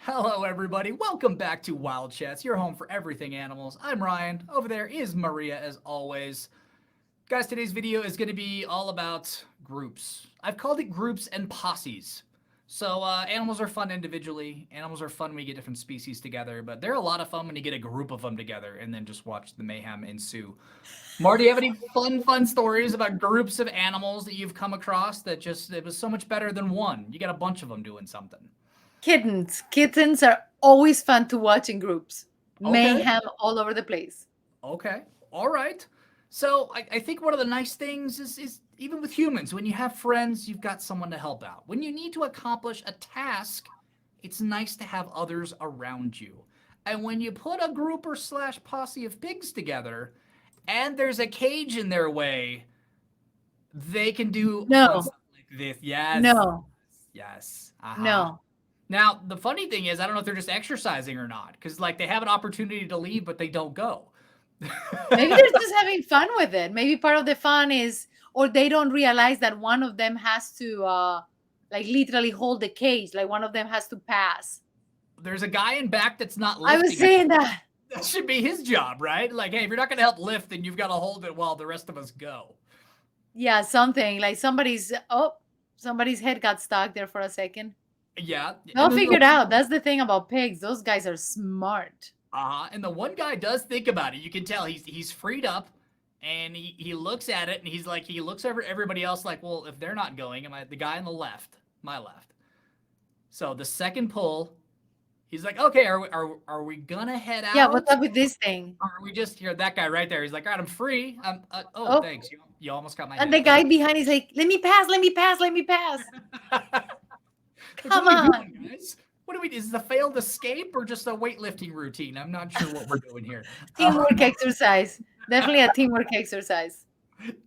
Hello, everybody. Welcome back to Wild Chats, your home for everything animals. I'm Ryan. Over there is Maria, as always. Guys, today's video is going to be all about groups. I've called it groups and posses. So, animals are fun individually. Animals are fun when you get different species together, but they're a lot of fun when you get a group of them together and then just watch the mayhem ensue. Marty, do you have any fun stories about groups of animals that you've come across that just, it was so much better than one? You got a bunch of them doing something. Kittens. Kittens are always fun to watch in groups. Okay. Mayhem all over the place. Okay. All right. So I think one of the nice things is even with humans, when you have friends, you've got someone to help out. When you need to accomplish a task, it's nice to have others around you. And when you put a group or slash posse of pigs together, and there's a cage in their way, they can do fun No, stuff like this. Yes. no, Yes. Uh-huh. no. Now, the funny thing is, I don't know if they're just exercising or not, because like they have an opportunity to leave, but they don't go. Maybe they're just having fun with it. Maybe part of the fun is, or they don't realize that one of them has to, like, literally hold the cage. Like, one of them has to pass. There's a guy in back that's not I was lifting. saying that. That should be his job, right? Like, hey, if you're not going to help lift, then you've got to hold it while the rest of us go. Yeah, something like somebody's head got stuck there for a second. Yeah. They'll figure it out. That's the thing about pigs. Those guys are smart. And the one guy does think about it. You can tell he's freed up, and he looks at it, and he's like, he looks over everybody else like, well, if they're not going, am I the guy on the left, my left? So the second pull, he's like, okay, are we gonna head out? Yeah, what's up with this thing? Or are we just here? That guy right there. He's like, all right, I'm free. Oh, Thanks. You almost got my and head. the guy behind is like, let me pass, let me pass, let me pass. Come What are we on. doing, guys? What do we? Is the failed escape or just a weightlifting routine? I'm not sure what we're doing here. Teamwork exercise. Definitely a teamwork exercise.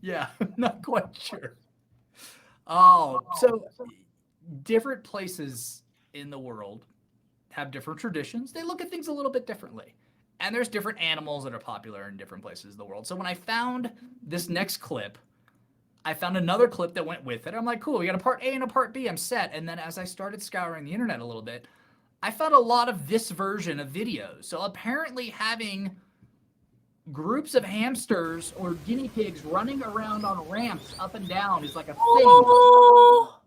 Yeah, I'm not quite sure. Oh, so different places in the world have different traditions. They look at things a little bit differently. And there's different animals that are popular in different places of the world. So when I found this next clip, I found another clip that went with it. I'm like, cool, we got a part A and a part B. I'm set. And then as I started scouring the internet a little bit, I found a lot of this version of videos. So apparently having groups of hamsters or guinea pigs running around on ramps up and down is like a thing. Oh,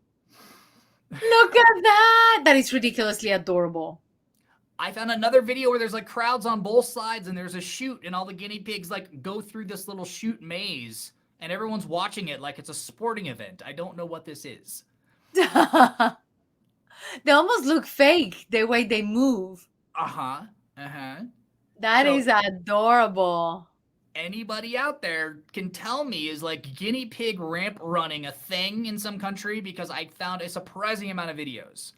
look at that. That is ridiculously adorable. I found another video where there's like crowds on both sides and there's a chute and all the guinea pigs like go through this little chute maze and everyone's watching it like it's a sporting event. I don't know what this is. They almost look fake the way they move. Uh-huh. Uh-huh. That is adorable. Anybody out there can tell me, is like guinea pig ramp running a thing in some country? Because I found a surprising amount of videos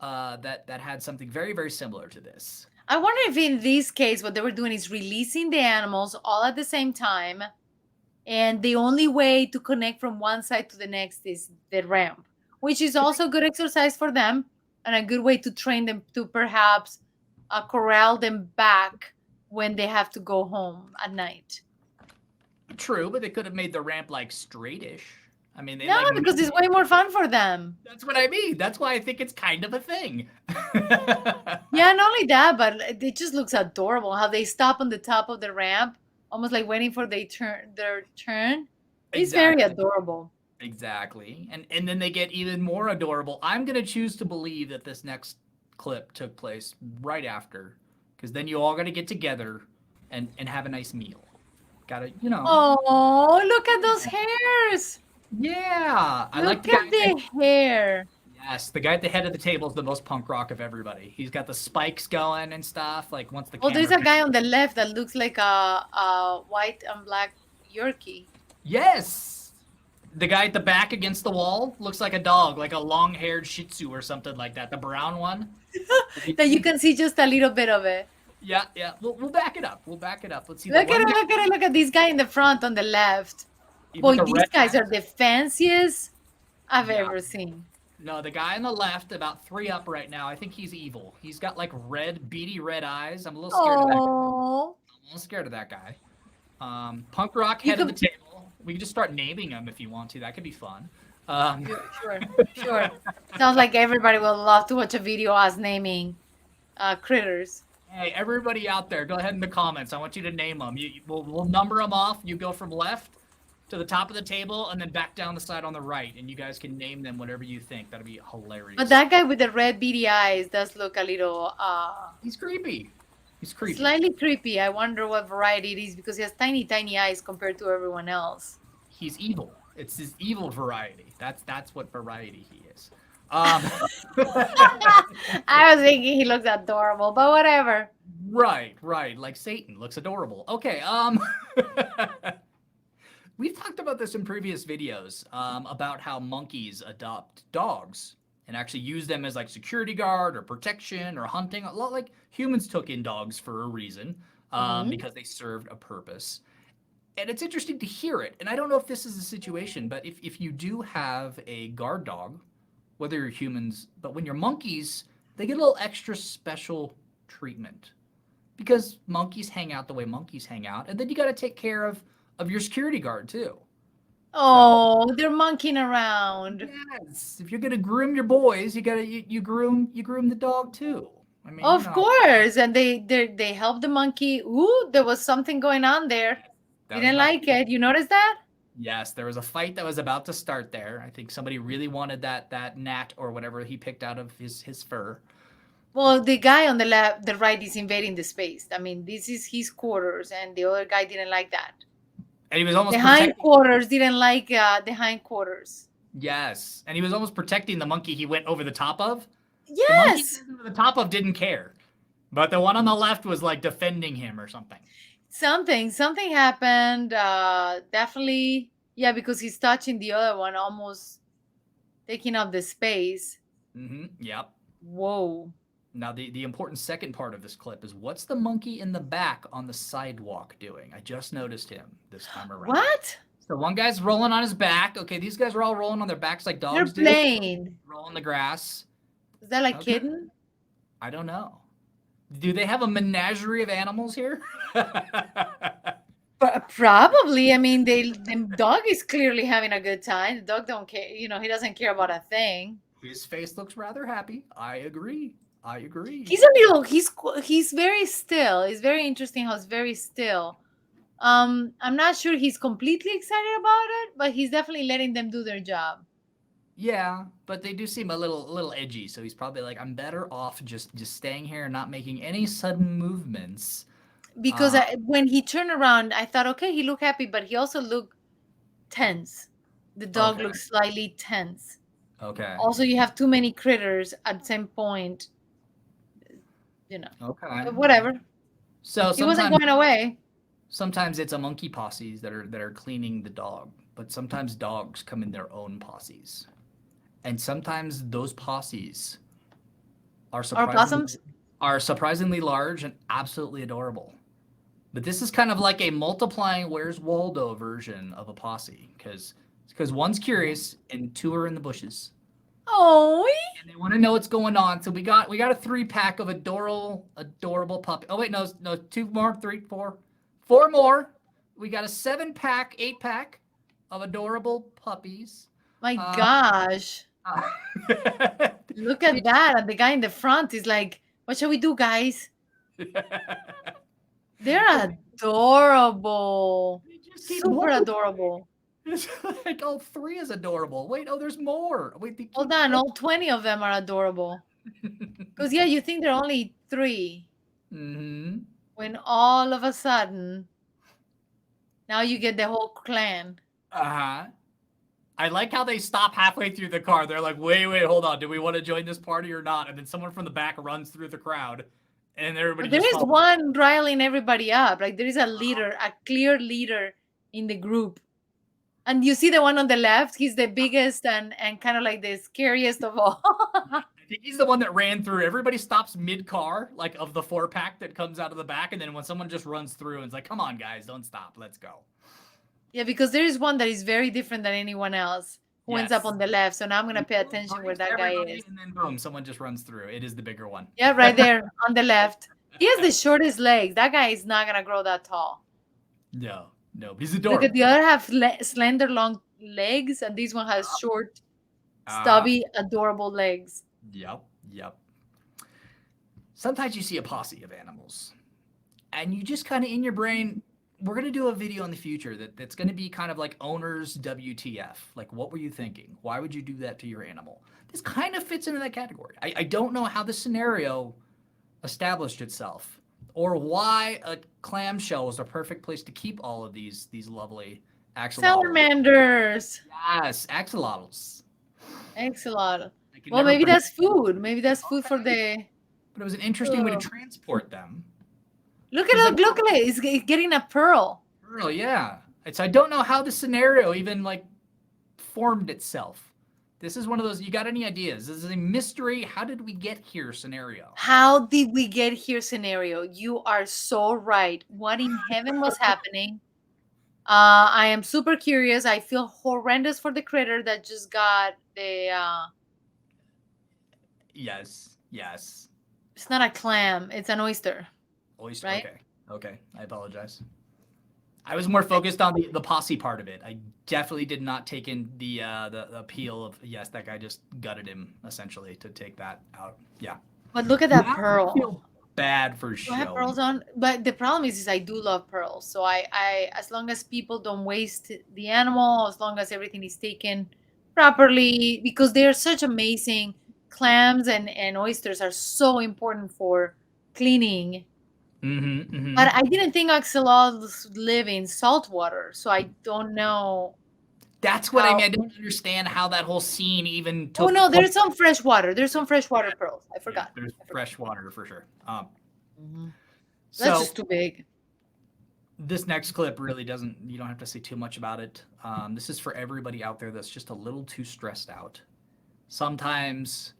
that had something very, very similar to this. I wonder if in this case what they were doing is releasing the animals all at the same time, and the only way to connect from one side to the next is the ramp, which is also good exercise for them and a good way to train them to perhaps corral them back when they have to go home at night. True, but they could have made the ramp like straightish. I mean, they No, like because it's way more fun for them. That's what I mean. That's why I think it's kind of a thing. Yeah, not only that, but it just looks adorable how they stop on the top of the ramp, almost like waiting for their turn. It's very adorable. Exactly. And then they get even more adorable. I'm going to choose to believe that this next clip took place right after, because then you all got to get together and have a nice meal. Got to, you know. Oh, look at those hairs. Yeah. I like Look at the hair. Yes, the guy at the head of the table is the most punk rock of everybody. He's got the spikes going and stuff. Like once the Oh, there's a guy on the left that looks like a white and black Yorkie. Yes. The guy at the back against the wall looks like a dog, like a long-haired Shih Tzu or something like that. The brown one. That you can see just a little bit of it. Yeah, yeah. We'll back it up. We'll back it up. Let's see. Look at it, look at it, look at this guy in the front on the left. Boy, these guys are the fanciest I've ever seen. No, the guy on the left, about 3 up right now, I think he's evil. He's got like beady red eyes. I'm a little scared of that guy. I'm a little scared of that guy. Punk rock head of the table. We can just start naming them if you want to. That could be fun. Sure. Sounds like everybody will love to watch a video us naming critters. Hey, everybody out there, go ahead in the comments. I want you to name them. We'll number them off. You go from left to the top of the table and then back down the side on the right, and you guys can name them whatever you think. That'd be hilarious. But that guy with the red beady eyes does look a little He's creepy. He's creepy. slightly creepy. I wonder what variety it is because he has tiny, tiny eyes compared to everyone else. He's evil. It's his evil variety. That's what variety he is. I was thinking he looks adorable, but whatever. Right. Like Satan looks adorable. Okay. We've talked about this in previous videos about how monkeys adopt dogs and actually use them as like security guard or protection or hunting. A lot like humans took in dogs for a reason because they served a purpose. And it's interesting to hear it. And I don't know if this is a situation, but if you do have a guard dog, whether you're humans, but when you're monkeys, they get a little extra special treatment because monkeys hang out the way monkeys hang out. And then you got to take care of your security guard too. Oh, they're monkeying around. Yes, if you're gonna groom your boys, you groom the dog too. I mean, Of course, and they help the monkey. Ooh, there was something going on there. Didn't like it. You noticed that? Yes, there was a fight that was about to start there. I think somebody really wanted that gnat or whatever he picked out of his fur. Well, the guy on the left, the right, is invading the space. I mean, this is his quarters, and the other guy didn't like that. And he was almost the hindquarters didn't like the hindquarters. Yes, and he was almost protecting the monkey he went over the top of. Yes, the monkey over the top of didn't care, but the one on the left was like defending him or something. Something happened. Definitely, yeah, because he's touching the other one, almost taking up the space. Yep. Whoa. Now, the important second part of this clip is what's the monkey in the back on the sidewalk doing? I just noticed him this time around. What? So one guy's rolling on his back. Okay, these guys are all rolling on their backs like dogs They're playing. Rolling the grass. Is that like kitten? I don't know. Do they have a menagerie of animals here? Probably. I mean, the dog is clearly having a good time. The dog don't care. You know, he doesn't care about a thing. His face looks rather happy. I agree. He's a little. He's very still. It's very interesting how it's very still. I'm not sure he's completely excited about it, but he's definitely letting them do their job. Yeah, but they do seem a little edgy. So he's probably like, I'm better off just staying here and not making any sudden movements. Because when he turned around, I thought, okay, he looked happy, but he also looked tense. The dog looked slightly tense. Okay. Also, you have too many critters at some point. You know. Okay. Whatever. So he wasn't going away. Sometimes it's a monkey posses that are cleaning the dog, but sometimes dogs come in their own posses, and sometimes those posses are surprisingly large and absolutely adorable. But this is kind of like a multiplying Where's Waldo version of a posse, because one's curious and two are in the bushes. Oh, and they want to know what's going on. So we got a 3-pack of adorable puppy. Oh wait, no, 2 more, 3, 4 more. We got a 7-pack, 8-pack of adorable puppies. My gosh. Look at that. And the guy in the front is like, what shall we do, guys? They're adorable. Super adorable. It's like all 3 is adorable. Wait, there's more. Wait, hold on, all 20 of them are adorable. Because yeah, you think there are only 3. When all of a sudden, now you get the whole clan. I like how they stop halfway through the car. They're like, wait, hold on. Do we want to join this party or not? And then someone from the back runs through the crowd. And everybody there is one riling everybody up. Like there is a leader, a clear leader in the group. And you see the one on the left, he's the biggest and kind of like the scariest of all. I think he's the one that ran through. Everybody stops mid-car, like of the 4-pack that comes out of the back. And then when someone just runs through and it's like, come on, guys, don't stop. Let's go. Yeah, because there is one that is very different than anyone else who ends up on the left. So now I'm going to pay attention where that guy is. And then boom, someone just runs through. It is the bigger one. Yeah, right there on the left. He has the shortest legs. That guy is not going to grow that tall. No, he's adorable. Look at the other have slender, long legs, and this one has short, stubby, adorable legs. Yep. sometimes you see a posse of animals and you just kind of in your brain, we're going to do a video in the future that's going to be kind of like owners WTF. Like, what were you thinking? Why would you do that to your animal? This kind of fits into that category. I don't know how the scenario established itself or why a clamshell is the perfect place to keep all of these lovely axolotls. Salamanders. Yes, axolotls. Axolotl. I can Well, never maybe pronounce that's food. Maybe that's food for okay. the. But it was an interesting way to Oh. transport them. Look Because at it! Look at it! It's getting a pearl. pearl, yeah. It's I don't know how the scenario even like formed itself. This is one of those. You got any ideas? This is a mystery. How did we get here? Scenario. How did we get here? Scenario. You are so right. What in heaven was happening? I am super curious. I feel horrendous for the critter that just got the. Yes. Yes. It's not a clam. It's an oyster. Oyster. Right? Okay. Okay. I apologize. I was more focused on the posse part of it. I definitely did not take in the appeal of yes, that guy just gutted him essentially to take that out. Yeah. But look at that Now I pearl. feel bad for Do I have show. pearls on? But the problem is I do love pearls. So I as long as people don't waste the animal, as long as everything is taken properly, because they're such amazing clams and oysters are so important for cleaning. But I didn't think axolotls live in salt water, so I don't know. That's what I mean. I don't understand how that whole scene even took. Oh no, there's some fresh water. There's some freshwater pearls. I Yeah, forgot. there's fresh water for sure. Mhm. So That's just too big. this next clip really doesn't. You don't have to say too much about it. This is for everybody out there that's just a little too stressed out. Sometimes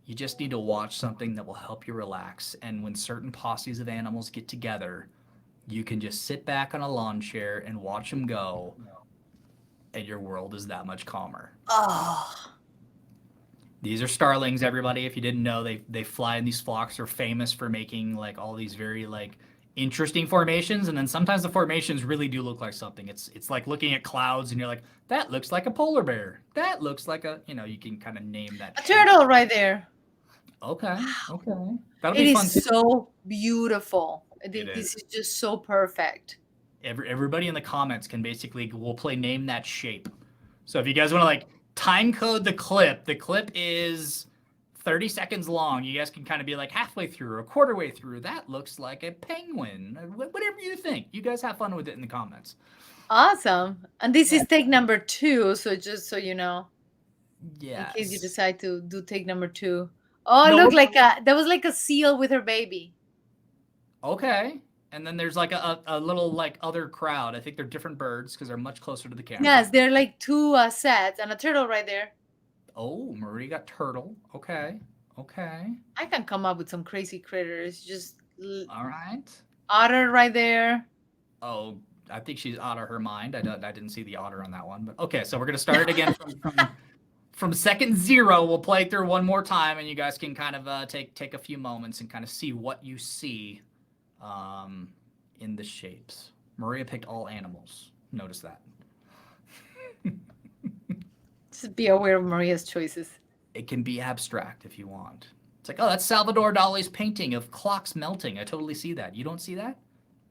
you just need to watch something that will help you relax. And when certain posses of animals get together, you can just sit back on a lawn chair and watch them go, and your world is that much calmer. Oh. These are starlings, everybody. If you didn't know, they fly in these flocks. They're famous for making like all these very like interesting formations, and then sometimes the formations really do look like something. It's like looking at clouds, and you're like, that looks like a polar bear. That looks like a you can kind of name that. A turtle right there. Okay. Okay. That'll It be fun is too. so beautiful. It This is. is just so perfect. Everybody in the comments can basically we'll play name that shape. So if you guys want to like time code the clip is 30 seconds long. You guys can kind of be like halfway through or a quarter way through. That looks like a penguin. Whatever you think. You guys have fun with it in the comments. Awesome. And this is take number 2. So just so you know, Yes. in case you decide to do take number 2. Oh, No, look like that was like a seal with her baby. Okay. And then there's like a little like other crowd. I think they're different birds because they're much closer to the camera. Yes, they're like 2 sets and a turtle right there. Oh, Marie got turtle. Okay. Okay. I can come up with some crazy critters. Just All right. otter right there. Oh, I think she's out of her mind. I didn't see the otter on that one, but okay. So we're gonna start it again from second 0. We'll play through one more time, and you guys can kind of take a few moments and kind of see what you see in the shapes. Maria picked all animals. Notice that. Just be aware of Maria's choices. It can be abstract if you want. It's like, oh, that's Salvador Dali's painting of clocks melting. I totally see that. You don't see that?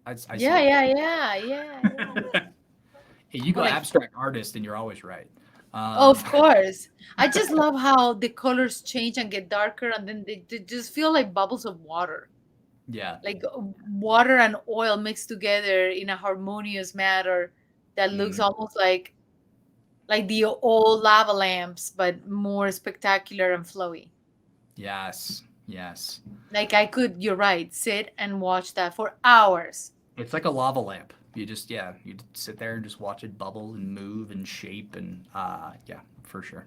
I see Yeah. Hey, you go Like, abstract artist, and you're always right. of course. I just love how the colors change and get darker, and then they just feel like bubbles of water. Yeah. Like water and oil mixed together in a harmonious manner that looks almost like the old lava lamps, but more spectacular and flowy. Yes. Yes. Like you're right, sit and watch that for hours. It's like a lava lamp. You just you sit there and just watch it bubble and move and shape and yeah, for sure.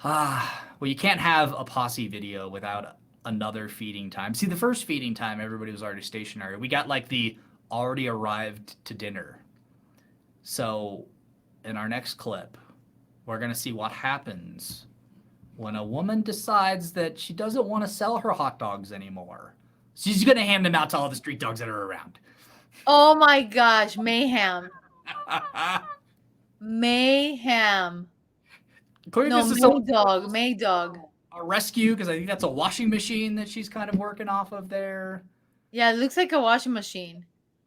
Well, you can't have a posse video without another feeding time. See, the first feeding time, everybody was already stationary. We got like the already arrived to dinner. So in our next clip, we're going to see what happens when a woman decides that she doesn't want to sell her hot dogs anymore. She's going to hand them out to all the street dogs that are around. Oh my gosh, mayhem. Mayhem. According No, to May Dog. All a rescue because I think that's a washing machine that she's kind of working off of there. Yeah, it looks like a washing machine.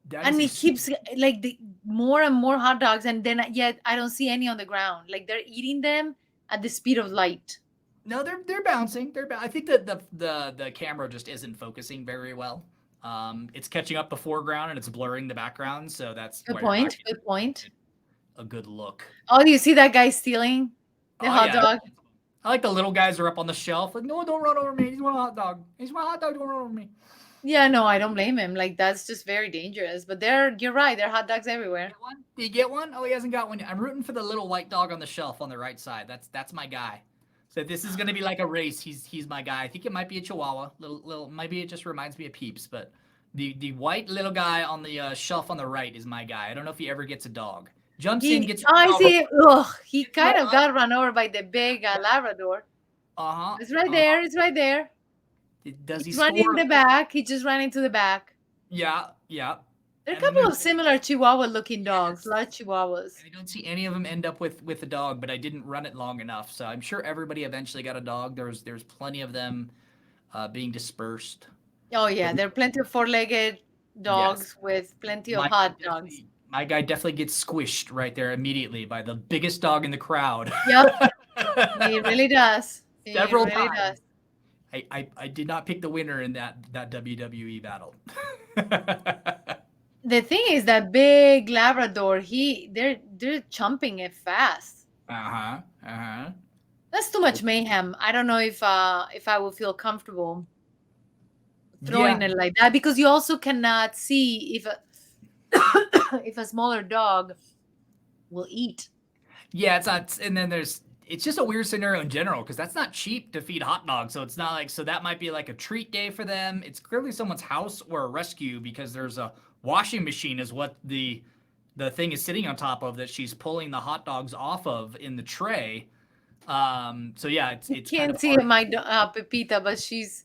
That is And a it keeps like more and more hot dogs, and then yet I don't see any on the ground. Like they're eating them at the speed of light. no, they're bouncing. I think that the camera just isn't focusing very well. It's catching up the foreground and it's blurring the background, so that's Good why you're not point. getting Good point. a good look. Oh, do you see that guy stealing the Oh hot yeah, dog? I like the little guys are up on the shelf. Like, no, don't run over me. He's one hot dog. He's my hot dog. Don't run over me. Yeah, no, I don't blame him. Like that's just very dangerous. But you're right. There are hot dogs everywhere. Get one? Do you get one? Oh, he hasn't got one yet. I'm rooting for the little white dog on the shelf on the right side. That's my guy. So this is gonna be like a race. He's my guy. I think it might be a Chihuahua. Little. Maybe it just reminds me of Peeps, but the white little guy on the shelf on the right is my guy. I don't know if he ever gets a dog. Jumps in, gets. Oh, I see. Ugh, he Gets kind run of got run over by the big Labrador. Uh-huh. It's right there. It's right there. Does he He's running score? in the back. He just ran into the back. Yeah. There are a And then couple of similar Chihuahua-looking dogs, large Chihuahuas. I don't see any of them end up with a dog, but I didn't run it long enough, so I'm sure everybody eventually got a dog. There's plenty of them being dispersed. Oh yeah, there are plenty of four-legged dogs with plenty of hot dogs. My guy definitely gets squished right there immediately by the biggest dog in the crowd. Yep, he really does. Several he really times. does. I did not pick the winner in that WWE battle. The thing is that big Labrador, they're chomping it fast. That's too much mayhem. I don't know if I will feel comfortable throwing it like that, because you also cannot see if if a smaller dog will eat. Yeah, it's not, and then it's just a weird scenario in general because that's not cheap to feed hot dogs. So it's not like, so that might be like a treat day for them. It's clearly someone's house or a rescue because there's a washing machine is what the thing is sitting on top of that she's pulling the hot dogs off of in the tray. So yeah, it's Can't kind of see my Pepita, but she's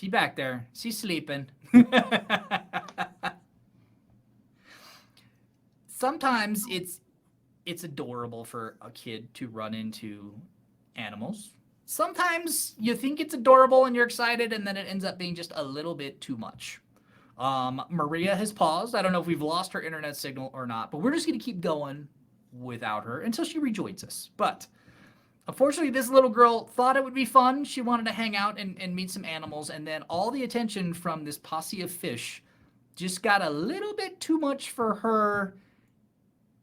back there. She's sleeping. Sometimes it's adorable for a kid to run into animals. Sometimes you think it's adorable and you're excited, and then it ends up being just a little bit too much. Maria has paused. I don't know if we've lost her internet signal or not, but we're just going to keep going without her until she rejoins us. But unfortunately, this little girl thought it would be fun. She wanted to hang out and meet some animals, and then all the attention from this posse of fish just got a little bit too much for her.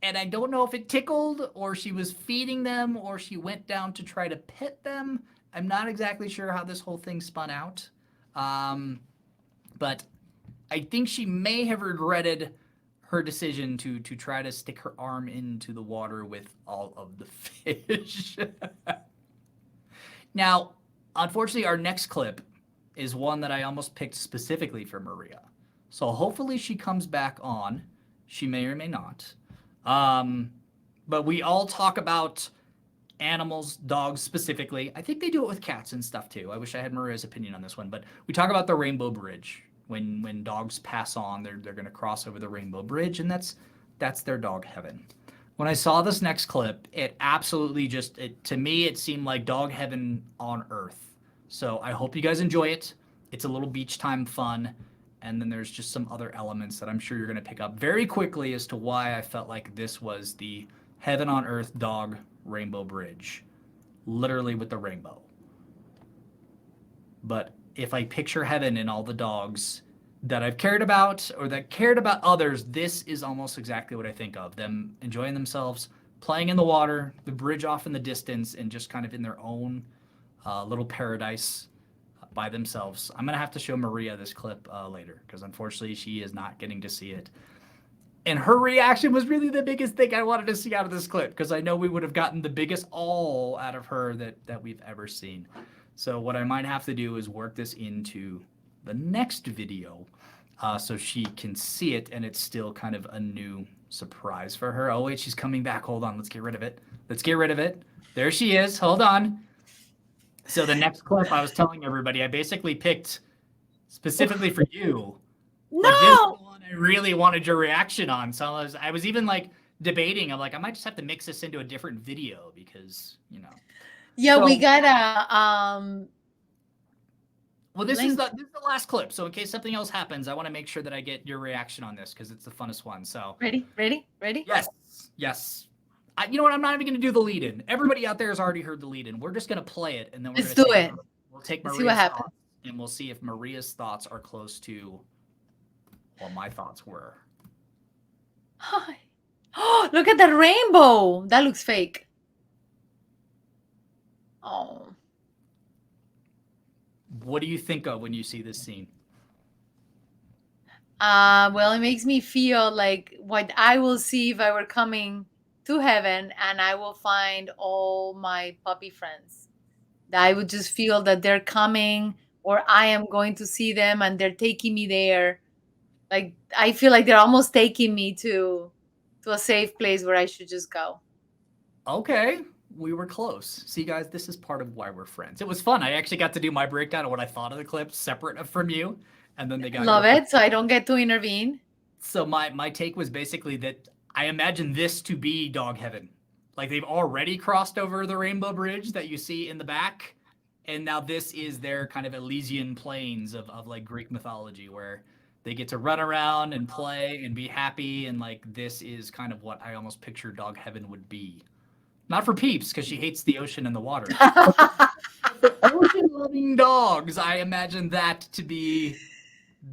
And I don't know if it tickled or she was feeding them or she went down to try to pet them. I'm not exactly sure how this whole thing spun out. But I think she may have regretted her decision to try to stick her arm into the water with all of the fish. Now, unfortunately, our next clip is one that I almost picked specifically for Maria. So hopefully she comes back on. She may or may not. But we all talk about animals, dogs specifically. I think they do it with cats and stuff too. I wish I had Maria's opinion on this one, but we talk about the Rainbow Bridge. When dogs pass on, they're going to cross over the Rainbow Bridge, and that's their dog heaven. When I saw this next clip, it absolutely to me, it seemed like dog heaven on earth. So I hope you guys enjoy it. It's a little beach time fun. And then there's just some other elements that I'm sure you're going to pick up very quickly as to why I felt like this was the heaven on earth dog Rainbow Bridge. Literally with the rainbow. But if I picture heaven in all the dogs that I've cared about or that cared about others, this is almost exactly what I think of. Them enjoying themselves, playing in the water, the bridge off in the distance, and just kind of in their own little paradise by themselves. I'm going to have to show Maria this clip later because unfortunately she is not getting to see it. And her reaction was really the biggest thing I wanted to see out of this clip because I know we would have gotten the biggest all out of her that we've ever seen. So what I might have to do is work this into the next video so she can see it and it's still kind of a new surprise for her. Oh wait, she's coming back. Hold on, let's get rid of it. There she is. Hold on. So the next clip I was telling everybody, I basically picked specifically for you. No! But this is the one I really wanted your reaction on. So I was even like debating. I'm like, I might just have to mix this into a different video because, you know. Yeah, we So, got a well, link. this is the last clip. So in case something else happens, I want to make sure that I get your reaction on this because it's the funnest one. So Ready? Ready? Ready? yes, yes. You know what? I'm not even going to do the lead in. Everybody out there has already heard the lead in. We're just going to play it, and then we're Let's going to do take it. we'll take Let's see what Maria's happens. thoughts, and we'll see if Maria's thoughts are close to what my thoughts were. Hi. Oh, look at that rainbow. That looks fake. Oh. What do you think of when you see this scene? Well, it makes me feel like what I will see if I were coming to heaven and I will find all my puppy friends. I would just feel that they're coming or I am going to see them and they're taking me there. Like I feel like they're almost taking me to a safe place where I should just go. Okay, we were close. See, guys, this is part of why we're friends. It was fun. I actually got to do my breakdown of what I thought of the clip separate from you, and then they got Love your. it. So I don't get to intervene. So my take was basically that I imagine this to be dog heaven. Like they've already crossed over the rainbow bridge that you see in the back, and now this is their kind of Elysian plains of like Greek mythology where they get to run around and play and be happy, and like this is kind of what I almost picture dog heaven would be. Not for Peeps, because she hates the ocean and the water. For ocean-loving dogs, I imagine that to be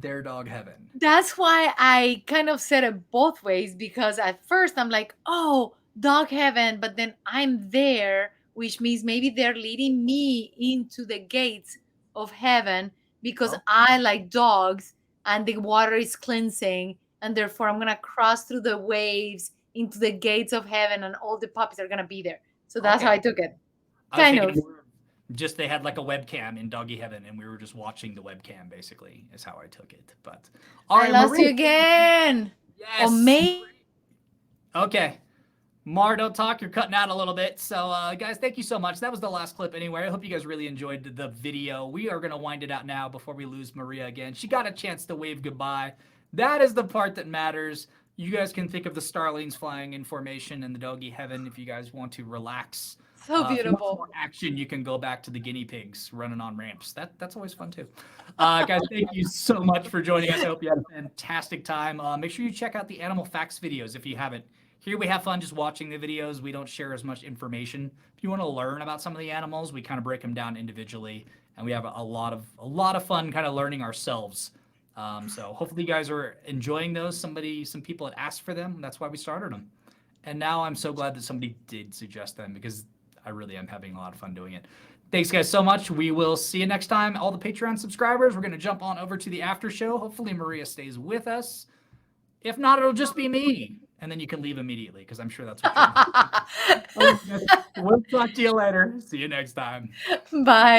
their dog heaven. That's why I kind of said it both ways because at first I'm like, oh, dog heaven, but then I'm there, which means maybe they're leading me into the gates of heaven because Oh, I like dogs and the water is cleansing, and therefore I'm gonna cross through the waves into the gates of heaven, and all the puppies are gonna be there. So that's how okay. I took it. I was Kind thinking of. just they had like a webcam in doggy heaven, and we were just watching the webcam. Basically, is how I took it. But all I right, lost you Marie. again. Or Yes. maybe. Okay. Mar, don't talk. You're cutting out a little bit. So, guys, thank you so much. That was the last clip anyway. I hope you guys really enjoyed the video. We are going to wind it out now before we lose Maria again. She got a chance to wave goodbye. That is the part that matters. You guys can think of the starlings flying in formation in the doggy heaven if you guys want to relax. So If you want beautiful. more action, you can go back to the guinea pigs running on ramps. That's always fun too. Guys, thank you so much for joining us. I hope you had a fantastic time. Make sure you check out the animal facts videos if you haven't. Here we have fun just watching the videos. We don't share as much information. If you want to learn about some of the animals, we kind of break them down individually, and we have a lot of fun kind of learning ourselves. So hopefully you guys are enjoying those. Some people had asked for them. That's why we started them. And now I'm so glad that somebody did suggest them because I really am having a lot of fun doing it. Thanks, guys, so much. We will see you next time. All the Patreon subscribers, we're going to jump on over to the after show. Hopefully Maria stays with us. If not, it'll just be me. And then you can leave immediately because I'm sure that's what you want. We'll talk to you later. See you next time. Bye.